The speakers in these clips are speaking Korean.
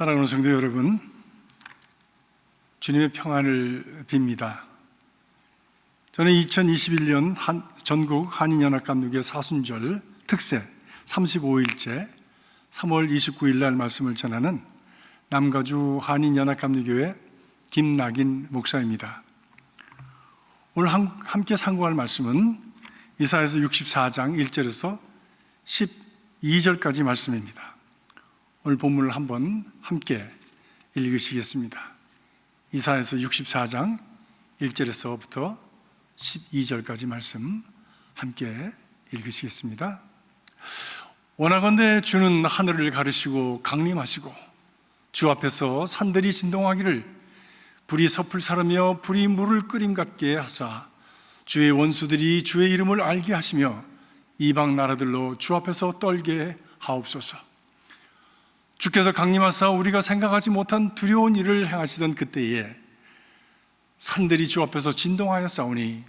사랑하는 성도 여러분, 주님의 평안을 빕니다. 저는 2021년 전국 한인연합감독회 사순절 특세 35일째 3월 29일 날 말씀을 전하는 남가주 한인연합감독교회 김낙인 목사입니다. 오늘 함께 상고할 말씀은 이사야서 64장 1절에서 12절까지 말씀입니다. 오늘 본문을 한번 함께 읽으시겠습니다. 이사야서 64장 1절에서부터 12절까지 말씀 함께 읽으시겠습니다. 원하건대 주는 하늘을 가르시고 강림하시고 주 앞에서 산들이 진동하기를 불이 섭을 사르며 불이 물을 끓임 같게 하사 주의 원수들이 주의 이름을 알게 하시며 이방 나라들로 주 앞에서 떨게 하옵소서. 주께서 강림하사 우리가 생각하지 못한 두려운 일을 행하시던 그때에 산들이 주 앞에서 진동하여 싸우니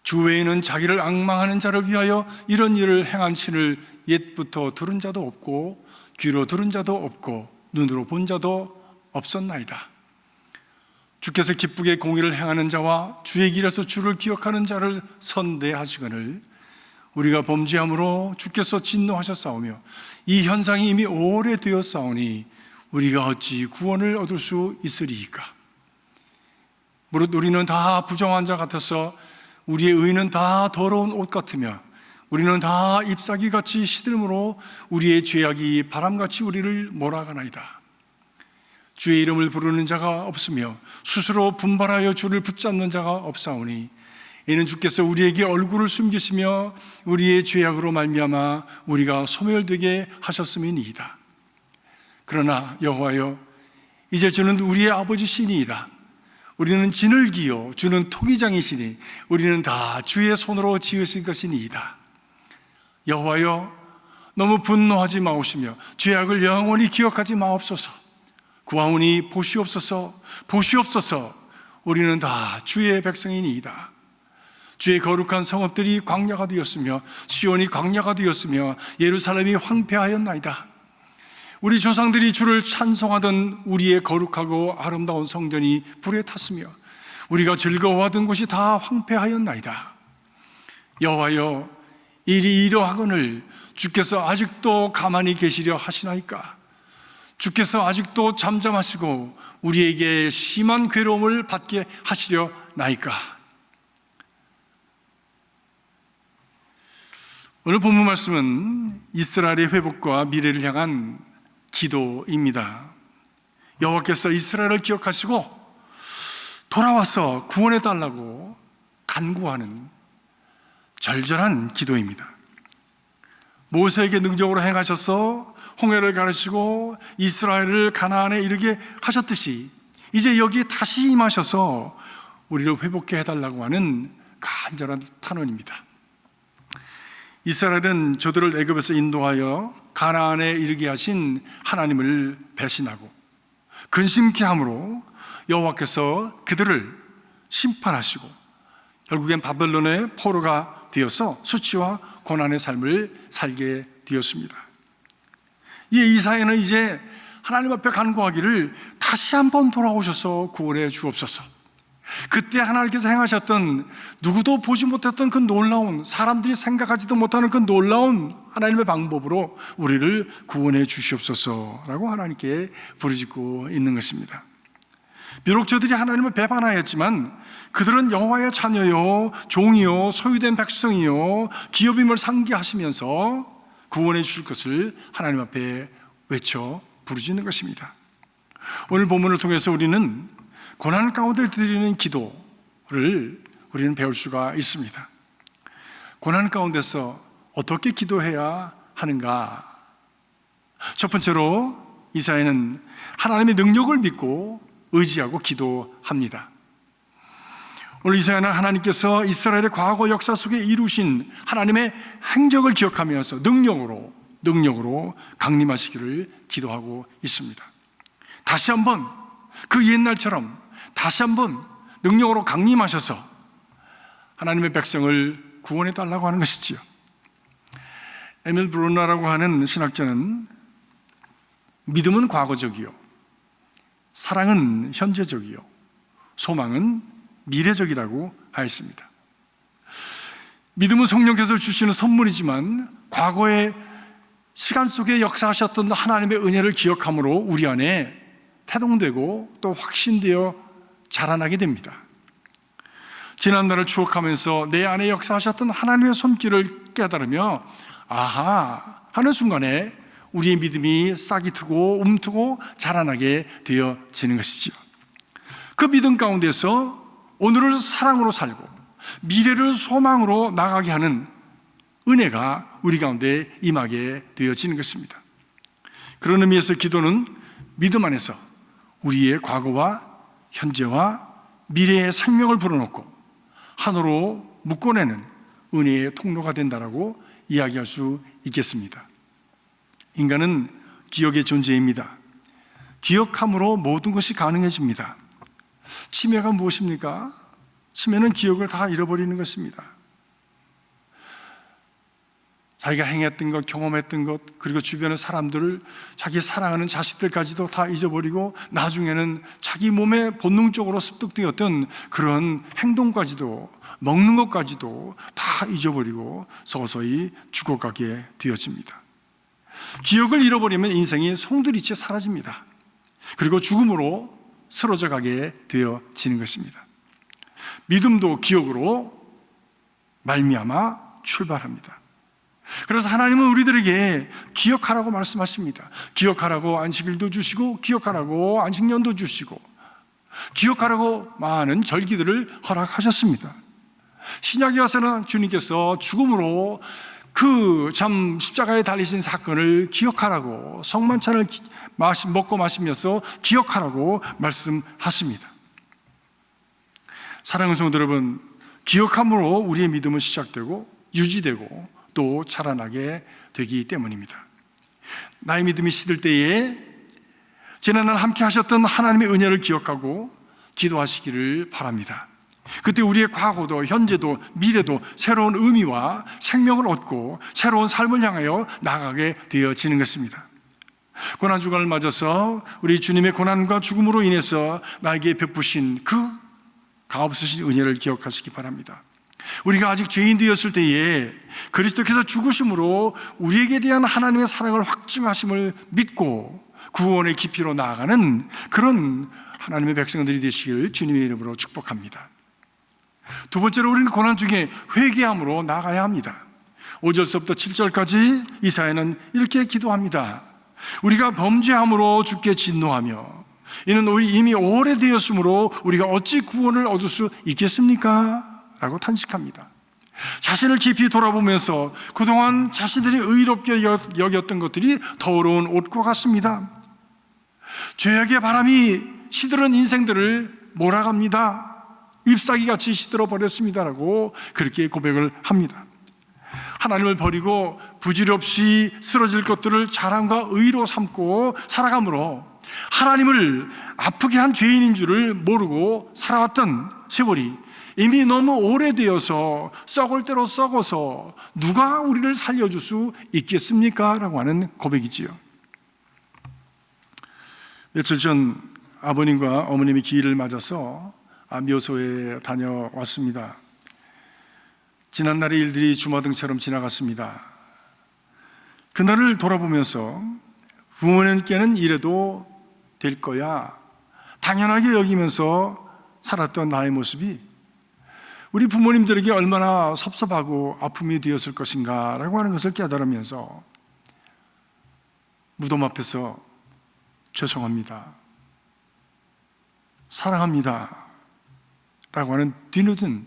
주 외에는 자기를 앙망하는 자를 위하여 이런 일을 행한 신을 옛부터 들은 자도 없고 귀로 들은 자도 없고 눈으로 본 자도 없었나이다. 주께서 기쁘게 공의를 행하는 자와 주의 길에서 주를 기억하는 자를 선대하시거늘 우리가 범죄함으로 주께서 진노하셨사오며 이 현상이 이미 오래되었사오니 우리가 어찌 구원을 얻을 수 있으리이까. 무릇 우리는 다 부정한 자 같아서 우리의 의는 다 더러운 옷 같으며 우리는 다 잎사귀같이 시들므로 우리의 죄악이 바람같이 우리를 몰아가나이다. 주의 이름을 부르는 자가 없으며 스스로 분발하여 주를 붙잡는 자가 없사오니 이는 주께서 우리에게 얼굴을 숨기시며 우리의 죄악으로 말미암아 우리가 소멸되게 하셨음이니이다. 그러나 여호와여, 이제 주는 우리의 아버지시니이다. 우리는 진흙이요 주는 토기장이시니 우리는 다 주의 손으로 지으신 것이니이다. 여호와여, 너무 분노하지 마옵시며 죄악을 영원히 기억하지 마옵소서. 구하오니 보시옵소서, 보시옵소서. 우리는 다 주의 백성이니이다. 주의 거룩한 성읍들이 광야가 되었으며 시온이 광야가 되었으며 예루살렘이 황폐하였나이다. 우리 조상들이 주를 찬송하던 우리의 거룩하고 아름다운 성전이 불에 탔으며 우리가 즐거워하던 곳이 다 황폐하였나이다. 여호와여, 일이 이러하거늘 주께서 아직도 가만히 계시려 하시나이까? 주께서 아직도 잠잠하시고 우리에게 심한 괴로움을 받게 하시려 나이까? 오늘 본문 말씀은 이스라엘의 회복과 미래를 향한 기도입니다. 여호와께서 이스라엘을 기억하시고 돌아와서 구원해 달라고 간구하는 절절한 기도입니다. 모세에게 능력으로 행하셔서 홍해를 가르시고 이스라엘을 가나안에 이르게 하셨듯이 이제 여기에 다시 임하셔서 우리를 회복해 해달라고 하는 간절한 탄원입니다. 이스라엘은 저들을 애굽에서 인도하여 가나안에 이르게 하신 하나님을 배신하고 근심케 함으로 여호와께서 그들을 심판하시고 결국엔 바벨론의 포로가 되어서 수치와 고난의 삶을 살게 되었습니다. 이 이사야는 이제 하나님 앞에 간구하기를 다시 한번 돌아오셔서 구원해 주옵소서. 그때 하나님께서 행하셨던 누구도 보지 못했던 그 놀라운, 사람들이 생각하지도 못하는 그 놀라운 하나님의 방법으로 우리를 구원해 주시옵소서라고 하나님께 부르짖고 있는 것입니다. 비록 저들이 하나님을 배반하였지만 그들은 여호와의 자녀요 종이요 소유된 백성이요 기업임을 상기하시면서 구원해 주실 것을 하나님 앞에 외쳐 부르짖는 것입니다. 오늘 본문을 통해서 우리는 고난 가운데 드리는 기도를 우리는 배울 수가 있습니다. 고난 가운데서 어떻게 기도해야 하는가? 첫 번째로 이사야는 하나님의 능력을 믿고 의지하고 기도합니다. 오늘 이사야는 하나님께서 이스라엘의 과거 역사 속에 이루신 하나님의 행적을 기억하면서 능력으로 강림하시기를 기도하고 있습니다. 다시 한번 그 옛날처럼 다시 한번 능력으로 강림하셔서 하나님의 백성을 구원해 달라고 하는 것이지요. 에밀 브로나라고 하는 신학자는 믿음은 과거적이요, 사랑은 현재적이요, 소망은 미래적이라고 하였습니다. 믿음은 성령께서 주시는 선물이지만 과거의 시간 속에 역사하셨던 하나님의 은혜를 기억함으로 우리 안에 태동되고 또 확신되어 자라나게 됩니다. 지난날을 추억하면서 내 안에 역사하셨던 하나님의 손길을 깨달으며 아하 하는 순간에 우리의 믿음이 싹이 트고 움트고 자라나게 되어지는 것이죠. 그 믿음 가운데서 오늘을 사랑으로 살고 미래를 소망으로 나가게 하는 은혜가 우리 가운데 임하게 되어지는 것입니다. 그런 의미에서 기도는 믿음 안에서 우리의 과거와 현재와 미래의 생명을 불어넣고 하나로 묶어내는 은혜의 통로가 된다라고 이야기할 수 있겠습니다. 인간은 기억의 존재입니다. 기억함으로 모든 것이 가능해집니다. 치매가 무엇입니까? 치매는 기억을 다 잃어버리는 것입니다. 자기가 행했던 것, 경험했던 것, 그리고 주변의 사람들을, 자기 사랑하는 자식들까지도 다 잊어버리고 나중에는 자기 몸에 본능적으로 습득되었던 그런 행동까지도, 먹는 것까지도 다 잊어버리고 서서히 죽어가게 되어집니다. 기억을 잃어버리면 인생이 송두리째 사라집니다. 그리고 죽음으로 쓰러져 가게 되어지는 것입니다. 믿음도 기억으로 말미암아 출발합니다. 그래서 하나님은 우리들에게 기억하라고 말씀하십니다. 기억하라고 안식일도 주시고, 기억하라고 안식년도 주시고, 기억하라고 많은 절기들을 허락하셨습니다. 신약에 와서는 주님께서 죽음으로 그 참 십자가에 달리신 사건을 기억하라고, 성만찬을 먹고 마시면서 기억하라고 말씀하십니다. 사랑하는 성도 여러분, 기억함으로 우리의 믿음은 시작되고 유지되고 또 자라나게 되기 때문입니다. 나의 믿음이 시들 때에 지난날 함께 하셨던 하나님의 은혜를 기억하고 기도하시기를 바랍니다. 그때 우리의 과거도 현재도 미래도 새로운 의미와 생명을 얻고 새로운 삶을 향하여 나가게 되어지는 것입니다. 고난주간을 맞아서 우리 주님의 고난과 죽음으로 인해서 나에게 베푸신 그 값없으신 은혜를 기억하시기 바랍니다. 우리가 아직 죄인 되었을 때에 그리스도께서 죽으심으로 우리에게 대한 하나님의 사랑을 확증하심을 믿고 구원의 깊이로 나아가는 그런 하나님의 백성들이 되시기를 주님의 이름으로 축복합니다. 두 번째로 우리는 고난 중에 회개함으로 나아가야 합니다. 5절서부터 7절까지 이사야는 이렇게 기도합니다. 우리가 범죄함으로 주께 진노하며 이는 이미 오래되었으므로 우리가 어찌 구원을 얻을 수 있겠습니까? 라고 탄식합니다. 자신을 깊이 돌아보면서 그동안 자신들이 의롭게 여겼던 것들이 더러운 옷과 같습니다. 죄악의 바람이 시들은 인생들을 몰아갑니다. 잎사귀같이 시들어 버렸습니다라고 그렇게 고백을 합니다. 하나님을 버리고 부질없이 쓰러질 것들을 자랑과 의로 삼고 살아감으로 하나님을 아프게 한 죄인인 줄을 모르고 살아왔던 세월이 이미 너무 오래되어서 썩을 대로 썩어서 누가 우리를 살려줄 수 있겠습니까? 라고 하는 고백이지요. 며칠 전 아버님과 어머님이 기일을 맞아서 묘소에 다녀왔습니다. 지난날의 일들이 주마등처럼 지나갔습니다. 그날을 돌아보면서 부모님께는 이래도 될 거야 당연하게 여기면서 살았던 나의 모습이 우리 부모님들에게 얼마나 섭섭하고 아픔이 되었을 것인가 라고 하는 것을 깨달으면서 무덤 앞에서 죄송합니다, 사랑합니다 라고 하는 뒤늦은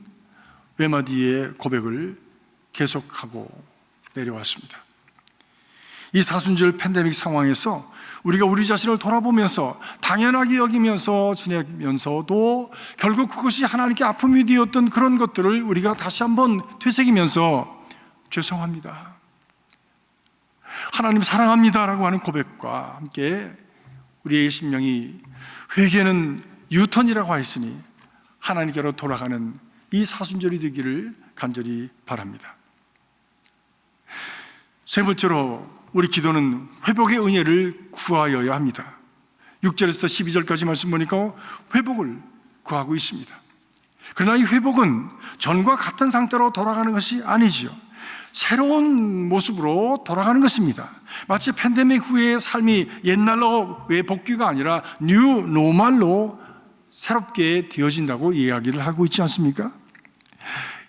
외마디의 고백을 계속하고 내려왔습니다. 이 사순절 팬데믹 상황에서 우리가 우리 자신을 돌아보면서 당연하게 여기면서 지내면서도 결국 그것이 하나님께 아픔이 되었던 그런 것들을 우리가 다시 한번 되새기면서 죄송합니다, 하나님 사랑합니다 라고 하는 고백과 함께 우리의 심령이 회개는 유턴이라고 하였으니 하나님께로 돌아가는 이 사순절이 되기를 간절히 바랍니다. 세 번째로 우리 기도는 회복의 은혜를 구하여야 합니다. 6절에서 12절까지 말씀 보니까 회복을 구하고 있습니다. 그러나 이 회복은 전과 같은 상태로 돌아가는 것이 아니지요. 새로운 모습으로 돌아가는 것입니다. 마치 팬데믹 후의 삶이 옛날로 왜 복귀가 아니라 뉴 노멀로 새롭게 되어진다고 이야기를 하고 있지 않습니까?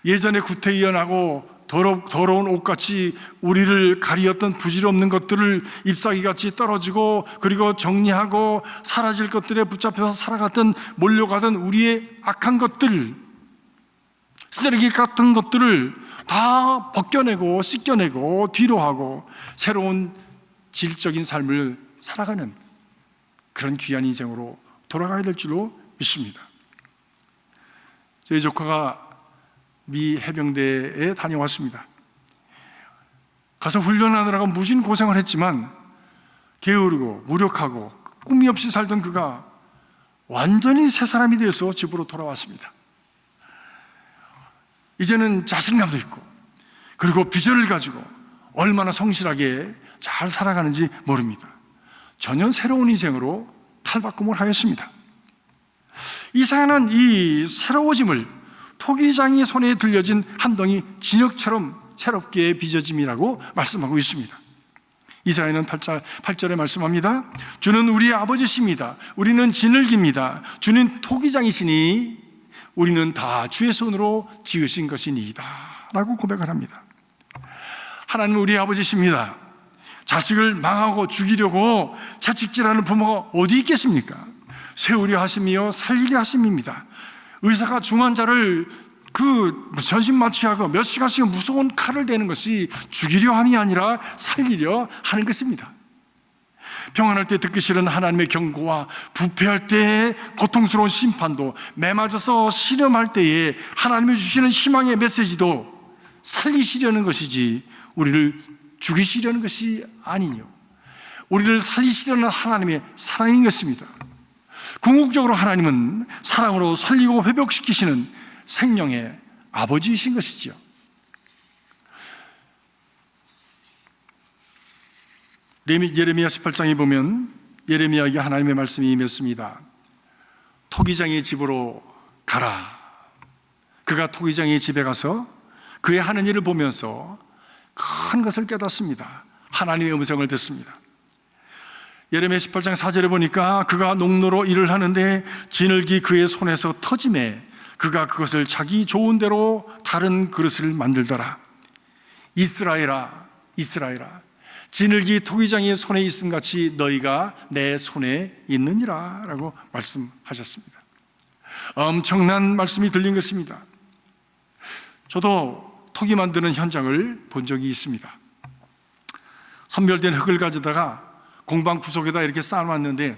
예전에 구태의연하고 더러운 옷같이 우리를 가리었던 부질없는 것들을 잎사귀같이 떨어지고, 그리고 정리하고 사라질 것들에 붙잡혀서 살아갔던, 몰려가던 우리의 악한 것들, 쓰레기 같은 것들을 다 벗겨내고 씻겨내고 뒤로 하고 새로운 질적인 삶을 살아가는 그런 귀한 인생으로 돌아가야 될 줄로 믿습니다. 저희 조카가 미 해병대에 다녀왔습니다. 가서 훈련하느라고 무진 고생을 했지만 게으르고 무력하고 꿈이 없이 살던 그가 완전히 새 사람이 되어서 집으로 돌아왔습니다. 이제는 자신감도 있고, 그리고 비전을 가지고 얼마나 성실하게 잘 살아가는지 모릅니다. 전혀 새로운 인생으로 탈바꿈을 하였습니다. 이상한 이 새로워짐을 토기장이 손에 들려진 한 덩이 진흙처럼 새롭게 빚어짐이라고 말씀하고 있습니다. 이사야는 8절에 말씀합니다. 주는 우리의 아버지십니다. 우리는 진흙입니다. 주는 토기장이시니 우리는 다 주의 손으로 지으신 것이니이다 라고 고백을 합니다. 하나님은 우리의 아버지십니다. 자식을 망하고 죽이려고 채찍질하는 부모가 어디 있겠습니까? 세우려 하심이요 살리려 하심입니다. 의사가 중환자를 전신 마취하고 몇 시간씩 무서운 칼을 대는 것이 죽이려 함이 아니라 살리려 하는 것입니다. 평안할 때 듣기 싫은 하나님의 경고와 부패할 때의 고통스러운 심판도, 매맞아서 실험할 때에 하나님이 주시는 희망의 메시지도 살리시려는 것이지 우리를 죽이시려는 것이 아니요, 우리를 살리시려는 하나님의 사랑인 것입니다. 궁극적으로 하나님은 사랑으로 살리고 회복시키시는 생명의 아버지이신 것이지요. 예레미야 18장에 보면 예레미야에게 하나님의 말씀이 임했습니다. 토기장의 집으로 가라. 그가 토기장의 집에 가서 그의 하는 일을 보면서 큰 것을 깨닫습니다. 하나님의 음성을 듣습니다. 예레미야 18장 4절에 보니까 그가 농로로 일을 하는데 진흙이 그의 손에서 터짐에 그가 그것을 자기 좋은 대로 다른 그릇을 만들더라. 이스라엘아, 이스라엘아, 진흙이 토기장의 손에 있음같이 너희가 내 손에 있느니라 라고 말씀하셨습니다. 엄청난 말씀이 들린 것입니다. 저도 토기 만드는 현장을 본 적이 있습니다. 선별된 흙을 가져다가 공방 구석에다 이렇게 쌓아놨는데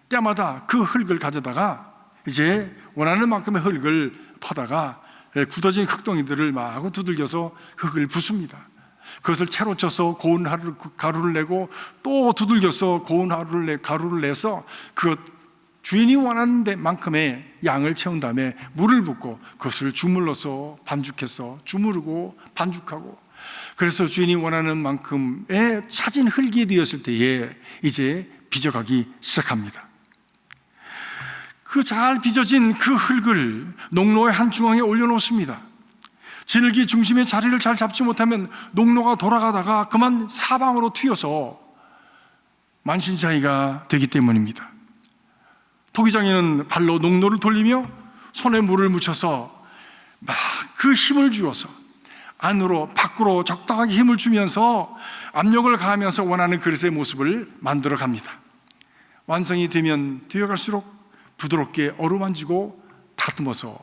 때마다 그 흙을 가져다가 이제 원하는 만큼의 흙을 퍼다가 굳어진 흙덩이들을 마구 두들겨서 흙을 붓습니다. 그것을 채로 쳐서 고운 가루를 내고 또 두들겨서 고운 가루를 내서 그 주인이 원하는 만큼의 양을 채운 다음에 물을 붓고 그것을 주물러서 반죽해서 주무르고 반죽하고, 그래서 주인이 원하는 만큼의 차진 흙이 되었을 때에 이제 빚어가기 시작합니다. 그 잘 빚어진 그 흙을 농로의 한 중앙에 올려놓습니다. 진흙이 중심의 자리를 잘 잡지 못하면 농로가 돌아가다가 그만 사방으로 튀어서 만신창이가 되기 때문입니다. 토기장이는 발로 농로를 돌리며 손에 물을 묻혀서 막 그 힘을 주어서 안으로 밖으로 적당하게 힘을 주면서 압력을 가하면서 원하는 그릇의 모습을 만들어 갑니다. 완성이 되면 되어갈수록 부드럽게 어루만지고 다듬어서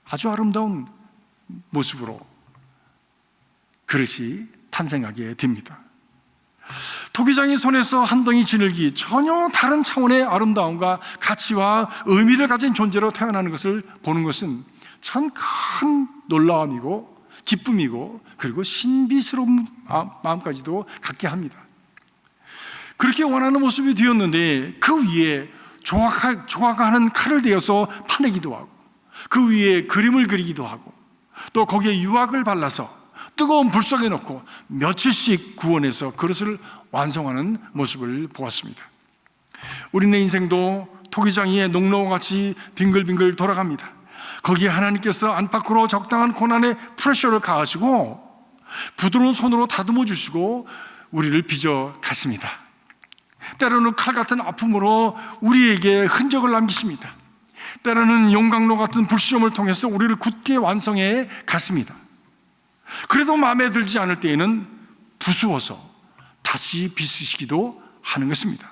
아주 아름다운 모습으로 그릇이 탄생하게 됩니다. 토기장의 손에서 한 덩이 진흙이 전혀 다른 차원의 아름다움과 가치와 의미를 가진 존재로 태어나는 것을 보는 것은 참 큰 놀라움이고 기쁨이고, 그리고 신비스러운 마음까지도 갖게 합니다. 그렇게 원하는 모습이 되었는데 그 위에 조각하는 칼을 대어서 파내기도 하고, 그 위에 그림을 그리기도 하고, 또 거기에 유화를 발라서 뜨거운 불 속에 넣고 며칠씩 구원해서 그릇을 완성하는 모습을 보았습니다. 우리네 인생도 토기장이의 농로와 같이 빙글빙글 돌아갑니다. 거기에 하나님께서 안팎으로 적당한 고난의 프레셔를 가하시고 부드러운 손으로 다듬어 주시고 우리를 빚어 가십니다. 때로는 칼 같은 아픔으로 우리에게 흔적을 남기십니다. 때로는 용광로 같은 불시험을 통해서 우리를 굳게 완성해 갔습니다. 그래도 마음에 들지 않을 때에는 부수어서 다시 빚으시기도 하는 것입니다.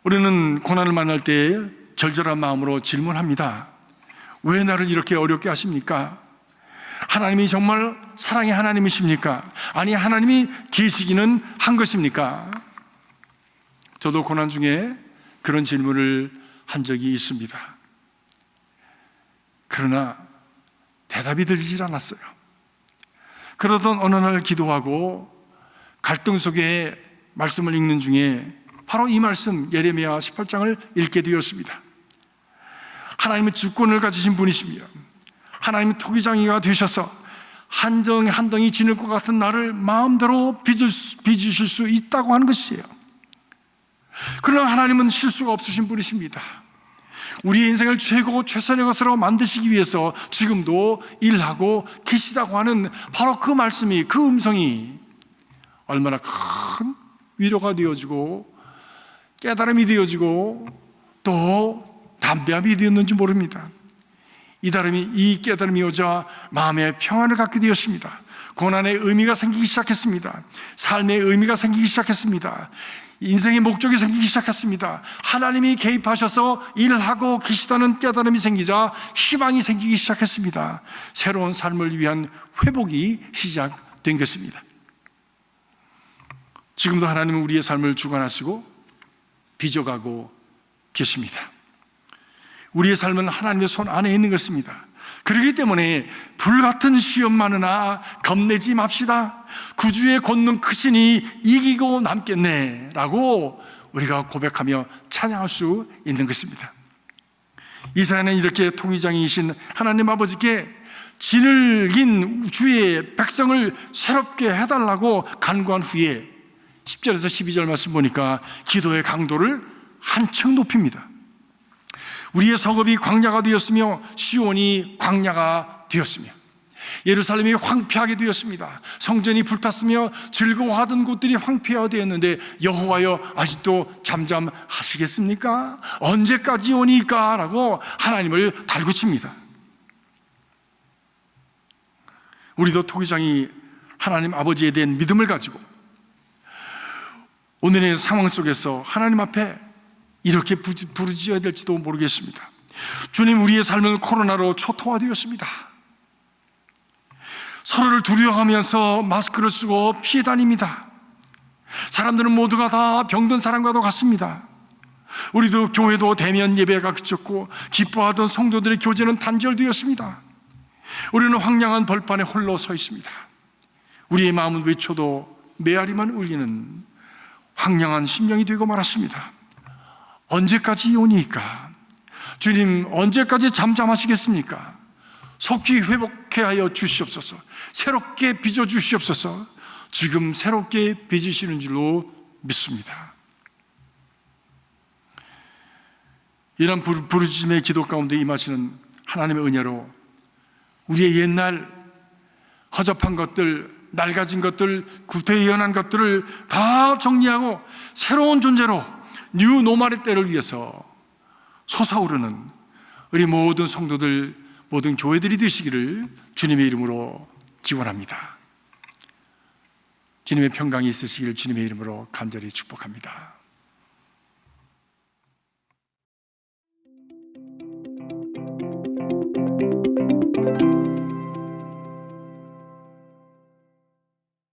우리는 고난을 만날 때 절절한 마음으로 질문합니다. 왜 나를 이렇게 어렵게 하십니까? 하나님이 정말 사랑의 하나님이십니까? 아니, 하나님이 계시기는 한 것입니까? 저도 고난 중에 그런 질문을 한 적이 있습니다. 그러나 대답이 들리질 않았어요. 그러던 어느 날 기도하고 갈등 속에 말씀을 읽는 중에 바로 이 말씀 예레미야 18장을 읽게 되었습니다. 하나님은 주권을 가지신 분이십니다. 하나님은 토기장이가 되셔서 한 덩이 지닐 것 같은 나를 마음대로 빚으실 수 있다고 하는 것이에요. 그러나 하나님은 실수가 없으신 분이십니다. 우리의 인생을 최선의 것으로 만드시기 위해서 지금도 일하고 계시다고 하는 바로 그 말씀이, 그 음성이 얼마나 큰 위로가 되어지고 깨달음이 되어지고 또 담대함이 되었는지 모릅니다. 이 깨달음이 오자 마음의 평안을 갖게 되었습니다. 고난의 의미가 생기기 시작했습니다. 삶의 의미가 생기기 시작했습니다. 인생의 목적이 생기기 시작했습니다. 하나님이 개입하셔서 일하고 계시다는 깨달음이 생기자 희망이 생기기 시작했습니다. 새로운 삶을 위한 회복이 시작된 것입니다. 지금도 하나님은 우리의 삶을 주관하시고 빚어가고 계십니다. 우리의 삶은 하나님의 손 안에 있는 것입니다. 그렇기 때문에 불같은 시험 많으나 겁내지 맙시다. 구주의 권능 크시니 이기고 남겠네 라고 우리가 고백하며 찬양할 수 있는 것입니다. 이사야는 이렇게 통위장이신 하나님 아버지께 진을긴 주의 백성을 새롭게 해달라고 간구한 후에 10절에서 12절 말씀 보니까 기도의 강도를 한층 높입니다. 우리의 성읍이 광야가 되었으며 시온이 광야가 되었으며 예루살렘이 황폐하게 되었습니다. 성전이 불탔으며 즐거워하던 곳들이 황폐화 되었는데 여호와여 아직도 잠잠하시겠습니까? 언제까지 오니까? 라고 하나님을 달구칩니다. 우리도 토기장이 하나님 아버지에 대한 믿음을 가지고 오늘의 상황 속에서 하나님 앞에 이렇게 부르짖어야 될지도 모르겠습니다. 주님, 우리의 삶은 코로나로 초토화되었습니다. 서로를 두려워하면서 마스크를 쓰고 피해 다닙니다. 사람들은 모두가 다 병든 사람과도 같습니다. 우리도 교회도 대면 예배가 그쳤고 기뻐하던 성도들의 교제는 단절되었습니다. 우리는 황량한 벌판에 홀로 서 있습니다. 우리의 마음은 외쳐도 메아리만 울리는 황량한 심령이 되고 말았습니다. 언제까지 오니까? 주님, 언제까지 잠잠하시겠습니까? 속히 회복해 하여 주시옵소서. 새롭게 빚어 주시옵소서. 지금 새롭게 빚으시는 줄로 믿습니다. 이런 부르짖음의 기도 가운데 임하시는 하나님의 은혜로 우리의 옛날 허접한 것들, 낡아진 것들, 구태연한 것들을 다 정리하고 새로운 존재로 뉴 노말의 때를 위해서 솟아오르는 우리 모든 성도들, 모든 교회들이 되시기를 주님의 이름으로 기원합니다. 주님의 평강이 있으시기를 주님의 이름으로 간절히 축복합니다.